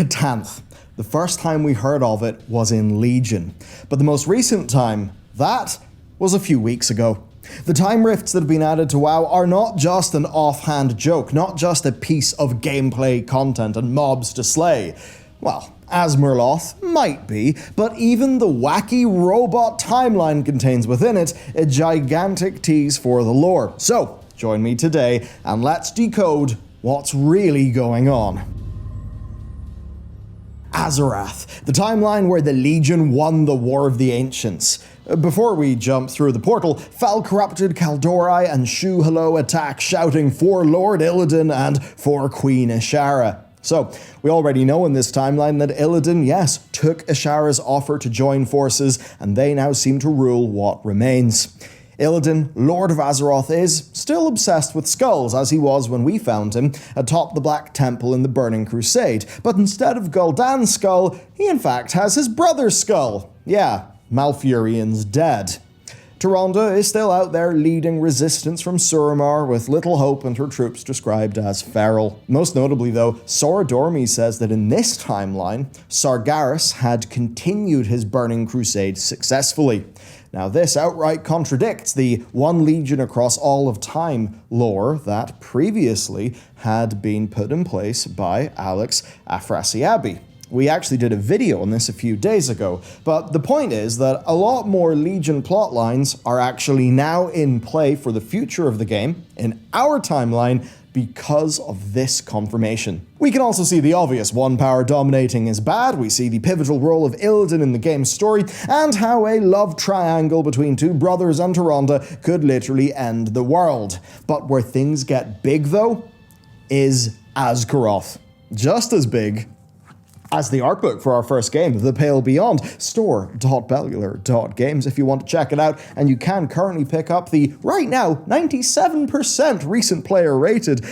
Cthulhu. The first time we heard of it was in Legion, but the most recent time, that was a few weeks ago. The time rifts that have been added to WoW are not just an offhand joke, not just a piece of gameplay content and mobs to slay. Well, Azeroth might be, but even the wacky robot timeline contains within it a gigantic tease for the lore. So, join me today and let's decode what's really going on. Azeroth, the timeline where the Legion won the War of the Ancients. Before we jump through the portal, foul-corrupted Kaldori and Shu Hello attack, shouting for Lord Illidan and for Queen Azshara. So, we already know in this timeline that Illidan, yes, took Azshara's offer to join forces, and they now seem to rule what remains. Illidan, Lord of Azeroth, is still obsessed with skulls, as he was when we found him atop the Black Temple in the Burning Crusade, but instead of Gul'dan's skull, he in fact has his brother's skull. Yeah, Malfurion's dead. Tyrande is still out there leading resistance from Suramar with little hope and her troops described as feral. Most notably though, Sora Dormi says that in this timeline, Sargeras had continued his Burning Crusade successfully. Now this outright contradicts the one legion across all of time lore that previously had been put in place by Alex Afrasiabi. We actually did a video on this a few days ago, but the point is that a lot more Legion plotlines are actually now in play for the future of the game in our timeline because of this confirmation. We can also see the obvious: one power dominating is bad, we see the pivotal role of Illidan in the game's story, and how a love triangle between two brothers and Tyrande could literally end the world. But where things get big though, is Azkoroth. Just as big as the art book for our first game, The Pale Beyond, store.bellular.games if you want to check it out, and you can currently pick up the, right now, 97% recent player rated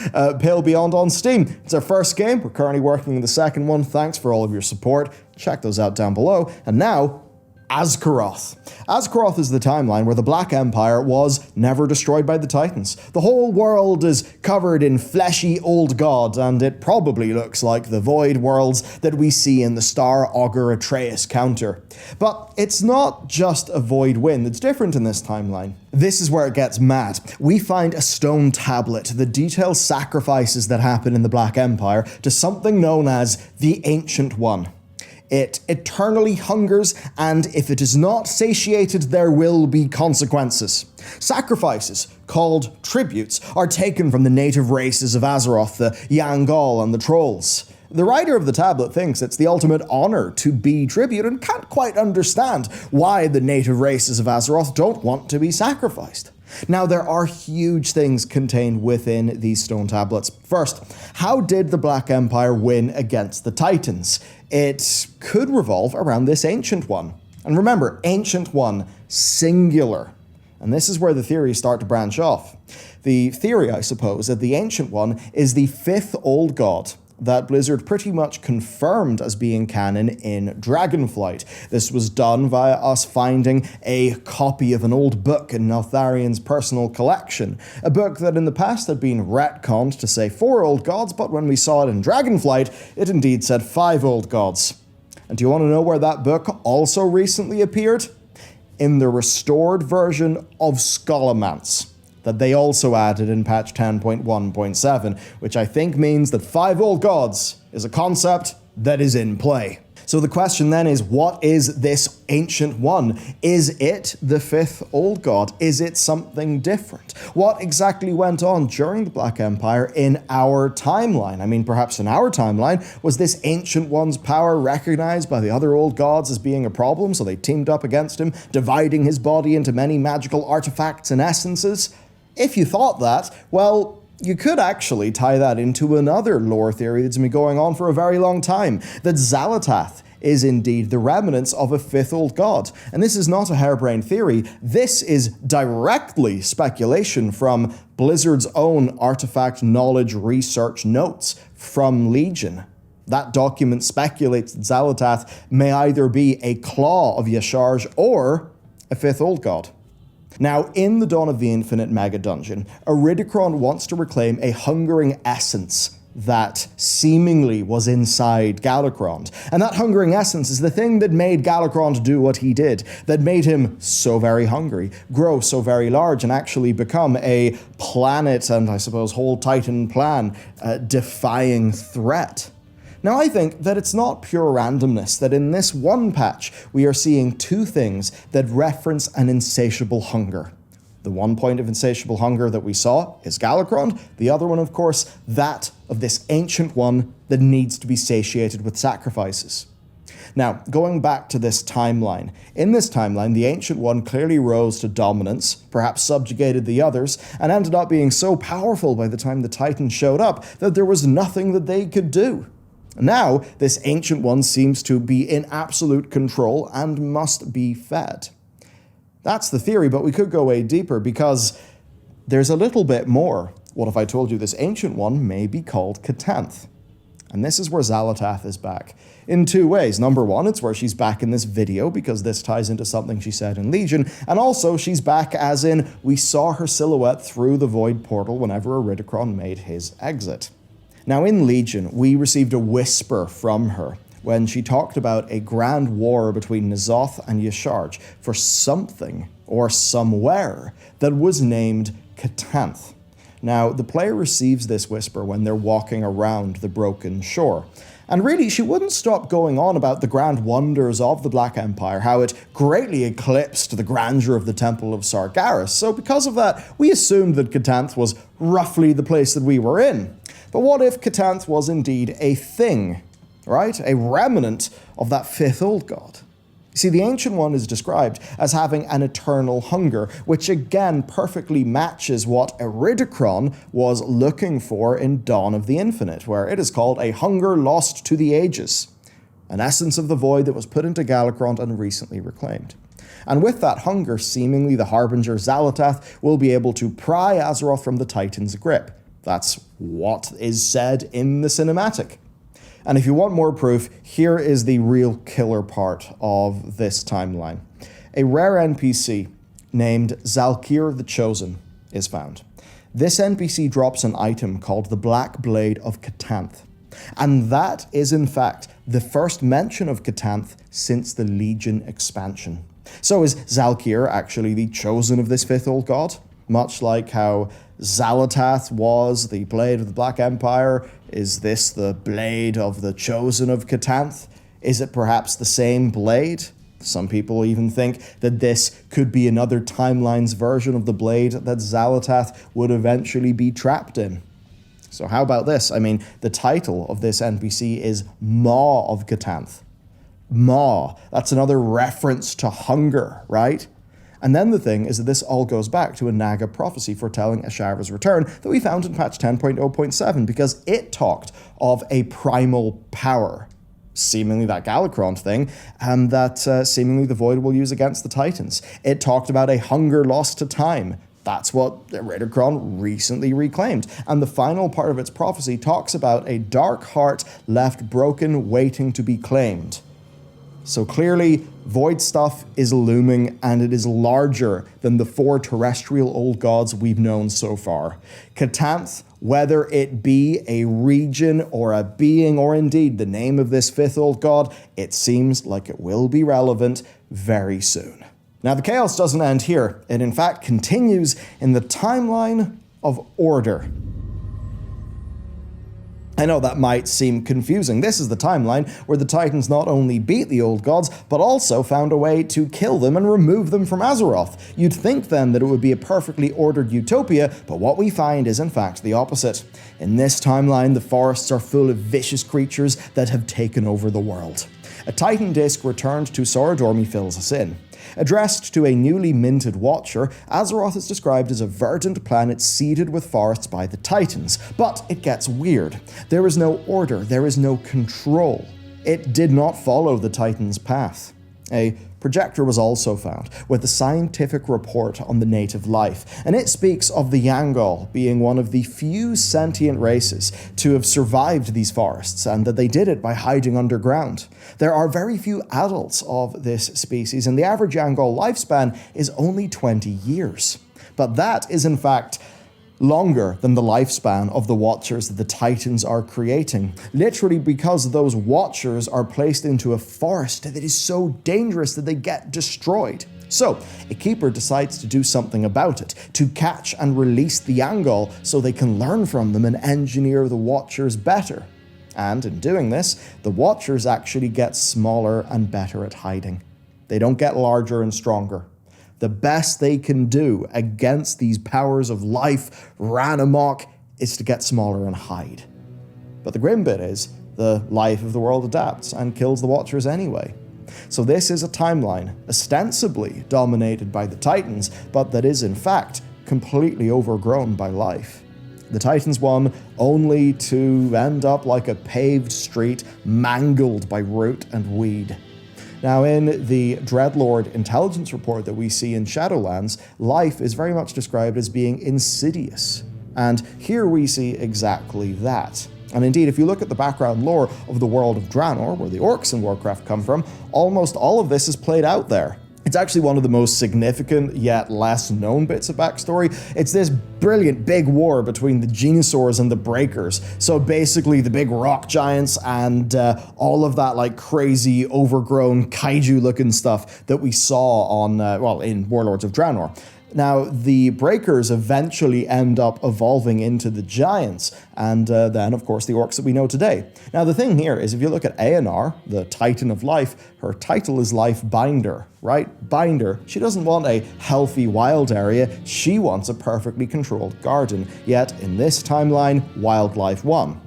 Pale Beyond on Steam. It's our first game, we're currently working on the second one, thanks for all of your support, check those out down below, and now, Azkoroth. Azkoroth is the timeline where the Black Empire was never destroyed by the Titans. The whole world is covered in fleshy old gods, and it probably looks like the void worlds that we see in the Star Augur Atreus counter. But it's not just a void wind that's different in this timeline. This is where it gets mad. We find a stone tablet that details sacrifices that happen in the Black Empire to something known as the Ancient One. It eternally hungers, and if it is not satiated, there will be consequences. Sacrifices, called tributes, are taken from the native races of Azeroth, the Yangal and the Trolls. The writer of the tablet thinks it's the ultimate honor to be tribute and can't quite understand why the native races of Azeroth don't want to be sacrificed. Now, there are huge things contained within these stone tablets. First, how did the Black Empire win against the Titans? It could revolve around this Ancient One. And remember, Ancient One, singular. And this is where the theories start to branch off. The theory, I suppose, that the Ancient One is the fifth old god that Blizzard pretty much confirmed as being canon in Dragonflight. This was done via us finding a copy of an old book in Neltharion's personal collection, a book that in the past had been retconned to say 4 old gods, but when we saw it in Dragonflight, it indeed said 5 old gods. And do you want to know where that book also recently appeared? In the restored version of Scholomance that they also added in patch 10.1.7, which I think means that 5 old gods is a concept that is in play. So the question then is, what is this Ancient One? Is it the 5th old god? Is it something different? What exactly went on during the Black Empire in our timeline? I mean, perhaps in our timeline, was this Ancient One's power recognized by the other old gods as being a problem, so they teamed up against him, dividing his body into many magical artifacts and essences? If you thought that, well, you could actually tie that into another lore theory that's been going on for a very long time, that Xal'atath is indeed the remnants of a 5th old god. And this is not a harebrained theory, this is directly speculation from Blizzard's own artifact knowledge research notes from Legion. That document speculates that Xal'atath may either be a claw of Y'Shaarj or a 5th old god. Now, in the Dawn of the Infinite mega dungeon, Iridikron wants to reclaim a hungering essence that seemingly was inside Galakrond. And that hungering essence is the thing that made Galakrond do what he did, that made him so very hungry, grow so very large, and actually become a planet and, I suppose, whole Titan plan defying threat. Now, I think that it's not pure randomness that in this one patch we are seeing two things that reference an insatiable hunger. The one point of insatiable hunger that we saw is Galakrond. The other one, of course, that of this Ancient One that needs to be satiated with sacrifices. Now, going back to this timeline. In this timeline, the Ancient One clearly rose to dominance, perhaps subjugated the others, and ended up being so powerful by the time the Titans showed up that there was nothing that they could do. Now, this Ancient One seems to be in absolute control and must be fed. That's the theory, but we could go way deeper because there's a little bit more. What if I told you this Ancient One may be called C'Tanth? And this is where Xal'atath is back. In two ways. Number one, it's where she's back in this video because this ties into something she said in Legion. And also, she's back as in, we saw her silhouette through the Void Portal whenever Iridikron made his exit. Now in Legion, we received a whisper from her when she talked about a grand war between N'Zoth and Y'Shaarj for something or somewhere that was named C'Tanth. Now, the player receives this whisper when they're walking around the broken shore. And really, she wouldn't stop going on about the grand wonders of the Black Empire, how it greatly eclipsed the grandeur of the Temple of Sargeras. So because of that, we assumed that C'Tanth was roughly the place that we were in. But what if C'Tanth was indeed a thing? Right? A remnant of that fifth old god. You see, the Ancient One is described as having an eternal hunger, which again perfectly matches what Iridikron was looking for in Dawn of the Infinite, where it is called a hunger lost to the ages, an essence of the void that was put into Galakrond and recently reclaimed. And with that hunger, seemingly the Harbinger Xal'atath will be able to pry Azeroth from the Titan's grip. That's what is said in the cinematic. And if you want more proof, here is the real killer part of this timeline. A rare NPC named Zal'Kyr the Chosen is found. This NPC drops an item called the Black Blade of C'Tanth. And that is in fact the first mention of C'Tanth since the Legion expansion. So is Zal'Kyr actually the chosen of this fifth old god? Much like how Xal'atath was the blade of the Black Empire, is this the blade of the chosen of C'Tanth? Is it perhaps the same blade? Some people even think that this could be another timeline's version of the blade that Xal'atath would eventually be trapped in. So how about this? I mean, the title of this NPC is Maw of C'Tanth. Maw, that's another reference to hunger, right? And then the thing is that this all goes back to a Naga prophecy foretelling Ashara's return that we found in patch 10.0.7 because it talked of a primal power, seemingly that Galakrond thing, and that seemingly the Void will use against the Titans. It talked about a hunger lost to time. That's what Iridikron recently reclaimed. And the final part of its prophecy talks about a dark heart left broken, waiting to be claimed. So clearly, Void stuff is looming, and it is larger than the 4 terrestrial old gods we've known so far. C'Tanth, whether it be a region or a being or indeed the name of this fifth old god, it seems like it will be relevant very soon. Now the chaos doesn't end here. It in fact continues in the timeline of order. I know that might seem confusing. This is the timeline where the Titans not only beat the old gods, but also found a way to kill them and remove them from Azeroth. You'd think then that it would be a perfectly ordered utopia, but what we find is in fact the opposite. In this timeline, the forests are full of vicious creatures that have taken over the world. A Titan disc returned to Sora fills us in. Addressed to a newly minted Watcher, Azeroth is described as a verdant planet seeded with forests by the Titans. But it gets weird. There is no order, there is no control. It did not follow the Titans' path. A projector was also found, with a scientific report on the native life, and it speaks of the Yangol being one of the few sentient races to have survived these forests, and that they did it by hiding underground. There are very few adults of this species, and the average Yangol lifespan is only 20 years. But that is in fact longer than the lifespan of the Watchers that the Titans are creating, literally because those Watchers are placed into a forest that is so dangerous that they get destroyed. So, a Keeper decides to do something about it, to catch and release the Angol so they can learn from them and engineer the Watchers better. And in doing this, the Watchers actually get smaller and better at hiding. They don't get larger and stronger. The best they can do against these powers of life ran amok is to get smaller and hide. But the grim bit is, the life of the world adapts and kills the Watchers anyway. So this is a timeline ostensibly dominated by the Titans, but that is in fact completely overgrown by life. The Titans won only to end up like a paved street mangled by root and weed. Now, in the Dreadlord intelligence report that we see in Shadowlands, life is very much described as being insidious. And here we see exactly that. And indeed, if you look at the background lore of the world of Draenor, where the orcs in Warcraft come from, almost all of this is played out there. It's actually one of the most significant yet less known bits of backstory. It's this brilliant big war between the Genosaurs and the Breakers. So basically the big rock giants and all of that like crazy overgrown kaiju looking stuff that we saw on, in Warlords of Draenor. Now, the Breakers eventually end up evolving into the Giants, and then, of course, the Orcs that we know today. Now, the thing here is, if you look at A.Z.E.R.O.T.H, the Titan of Life, her title is Life Binder, right? Binder. She doesn't want a healthy wild area, she wants a perfectly controlled garden. Yet, in this timeline, wildlife won.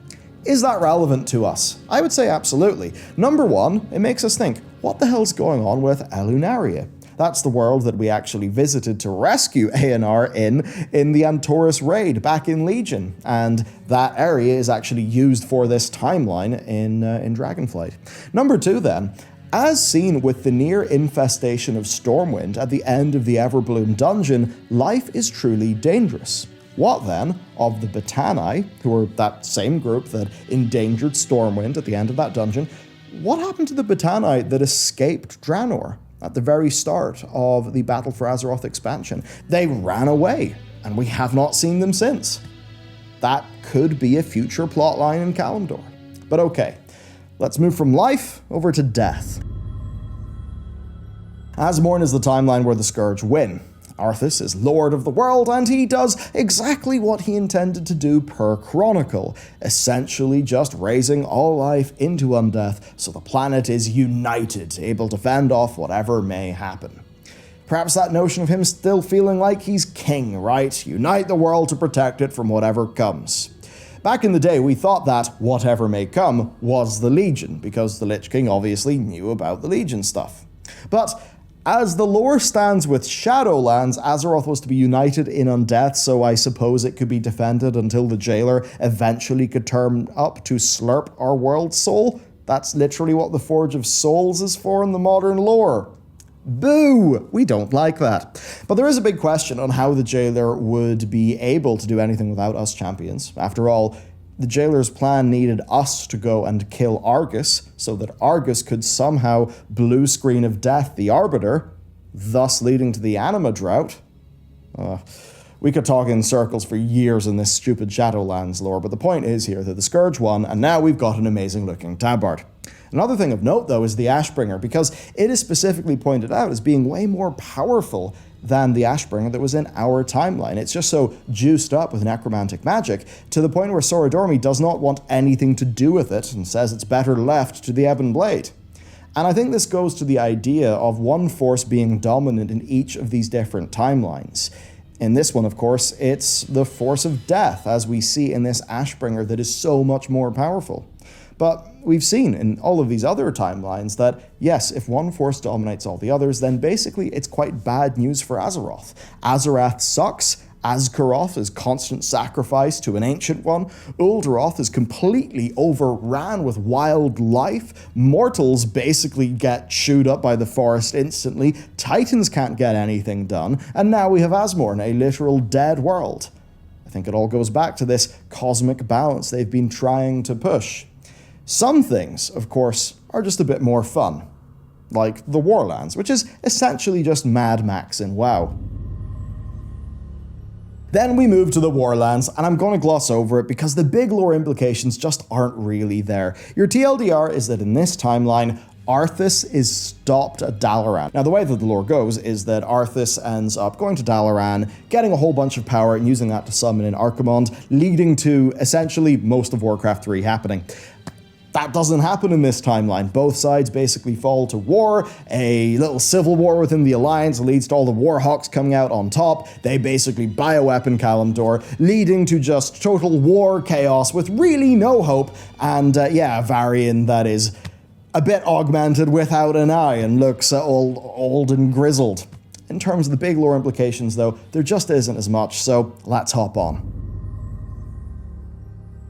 Is that relevant to us? I would say absolutely. Number one, it makes us think, what the hell's going on with Elunaria? That's the world that we actually visited to rescue A.Z.E.R.O.T.H in the Antorus raid back in Legion, and that area is actually used for this timeline in Dragonflight. Number two then, as seen with the near infestation of Stormwind at the end of the Everbloom dungeon, life is truly dangerous. What then of the Botani, who are that same group that endangered Stormwind at the end of that dungeon? What happened to the Botani that escaped Draenor at the very start of the Battle for Azeroth expansion? They ran away, and we have not seen them since. That could be a future plotline in Kalimdor. But okay, let's move from life over to death. Azemourne is the timeline where the Scourge win. Arthas is Lord of the World, and he does exactly what he intended to do per Chronicle, essentially just raising all life into undeath so the planet is united, able to fend off whatever may happen. Perhaps that notion of him still feeling like he's king, right? Unite the world to protect it from whatever comes. Back in the day, we thought that whatever may come was the Legion, because the Lich King obviously knew about the Legion stuff. But as the lore stands with Shadowlands, Azeroth was to be united in undeath, so I suppose it could be defended until the Jailer eventually could turn up to slurp our world's soul. That's literally what the Forge of Souls is for in the modern lore. Boo! We don't like that. But there is a big question on how the Jailer would be able to do anything without us champions. After all, the Jailer's plan needed us to go and kill Argus, so that Argus could somehow blue screen of death the Arbiter, thus leading to the Anima Drought. We could talk in circles for years in this stupid Shadowlands lore, but the point is here that the Scourge won, and now we've got an amazing looking tabard. Another thing of note, though, is the Ashbringer, because it is specifically pointed out as being way more powerful than the Ashbringer that was in our timeline. It's just so juiced up with necromantic magic, to the point where Sorodormi does not want anything to do with it, and says it's better left to the Ebon Blade. And I think this goes to the idea of one force being dominant in each of these different timelines. In this one, of course, it's the force of death, as we see in this Ashbringer, that is so much more powerful. But we've seen in all of these other timelines that, yes, if one force dominates all the others, then basically it's quite bad news for Azeroth. Azewrath sucks. Azkaroth is constant sacrifice to an ancient one. Uldroth is completely overran with wild life. Mortals basically get chewed up by the forest instantly. Titans can't get anything done. And now we have Azemourne, a literal dead world. I think it all goes back to this cosmic balance they've been trying to push. Some things, of course, are just a bit more fun, like the Warlands, which is essentially just Mad Max in WoW. Then we move to the Warlands, and I'm going to gloss over it because the big lore implications just aren't really there. Your TLDR is that in this timeline, Arthas is stopped at Dalaran. Now, the way that the lore goes is that Arthas ends up going to Dalaran, getting a whole bunch of power, and using that to summon in Archimonde, leading to essentially most of Warcraft 3 happening. That doesn't happen in this timeline. Both sides basically fall to war. A little civil war within the Alliance leads to all the Warhawks coming out on top. They basically bioweapon Kalimdor, leading to just total war chaos with really no hope. And yeah, a Varian that is a bit augmented without an eye and looks old and grizzled. In terms of the big lore implications, though, there just isn't as much, so let's hop on.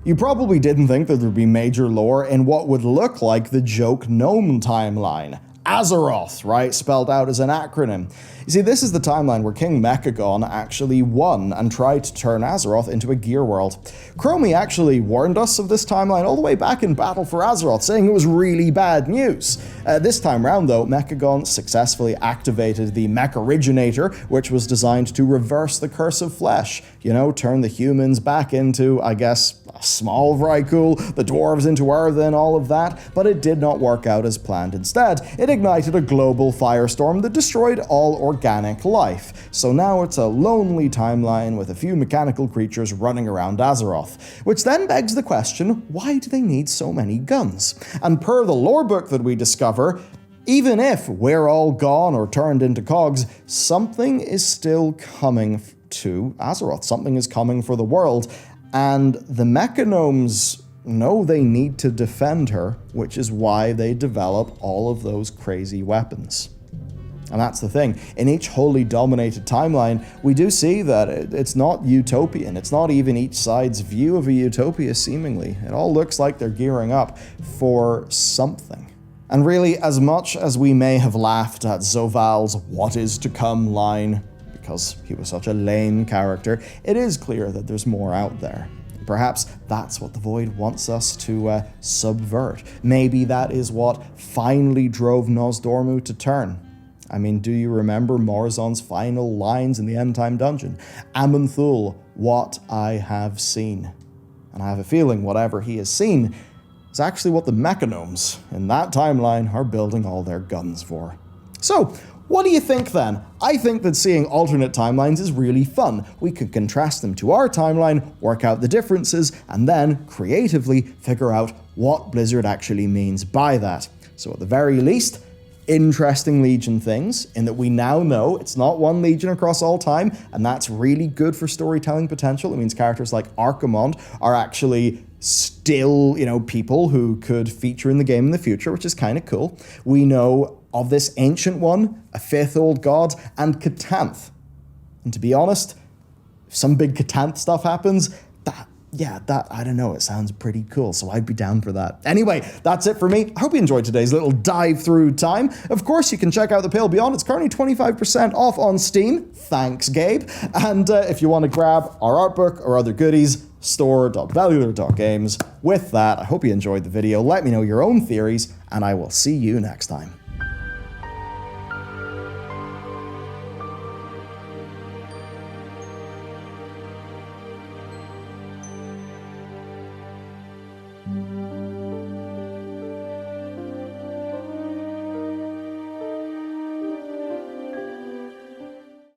You probably didn't think that there'd be major lore in what would look like the joke gnome timeline. Azeroth, right? Spelled out as an acronym. You see, this is the timeline where King Mechagon actually won and tried to turn Azeroth into a gear world. Chromie actually warned us of this timeline all the way back in Battle for Azeroth, saying it was really bad news. This time round, though, Mechagon successfully activated the Mech-Originator, which was designed to reverse the curse of flesh. You know, turn the humans back into, I guess, a small Vrykul, the dwarves into Earthen, all of that, but it did not work out as planned. Instead, it ignited a global firestorm that destroyed all organic life. So now it's a lonely timeline with a few mechanical creatures running around Azeroth. Which then begs the question, why do they need so many guns? And per the lore book that we discover, even if we're all gone or turned into cogs, something is still coming to Azeroth. Something is coming for the world. And the Mechagnomes know they need to defend her, which is why they develop all of those crazy weapons. And that's the thing. In each wholly dominated timeline, we do see that it's not utopian. It's not even each side's view of a utopia, seemingly. It all looks like they're gearing up for something. And really, as much as we may have laughed at Zoval's "what is to come" line, because he was such a lame character, it is clear that there's more out there. Perhaps that's what the Void wants us to subvert. Maybe that is what finally drove Nosdormu to turn. I mean, do you remember Morzon's final lines in the End Time Dungeon? Aman'Thul, what I have seen. And I have a feeling whatever he has seen is actually what the Mechagnomes in that timeline are building all their guns for. So, what do you think then? I think that seeing alternate timelines is really fun. We can contrast them to our timeline, work out the differences, and then creatively figure out what Blizzard actually means by that. So at the very least, interesting Legion things, in that we now know it's not one Legion across all time, and that's really good for storytelling potential. It means characters like Archimonde are actually still, people who could feature in the game in the future, which is kind of cool. We know of this Ancient One, a fifth old god, and Cthulhu. And to be honest, if some big Cthulhu stuff happens, I don't know, it sounds pretty cool, so I'd be down for that. Anyway, that's it for me. I hope you enjoyed today's little dive through time. Of course, you can check out The Pale Beyond. It's currently 25% off on Steam. Thanks, Gabe. And if you want to grab our art book or other goodies, store.bellular.games. With that, I hope you enjoyed the video. Let me know your own theories, and I will see you next time.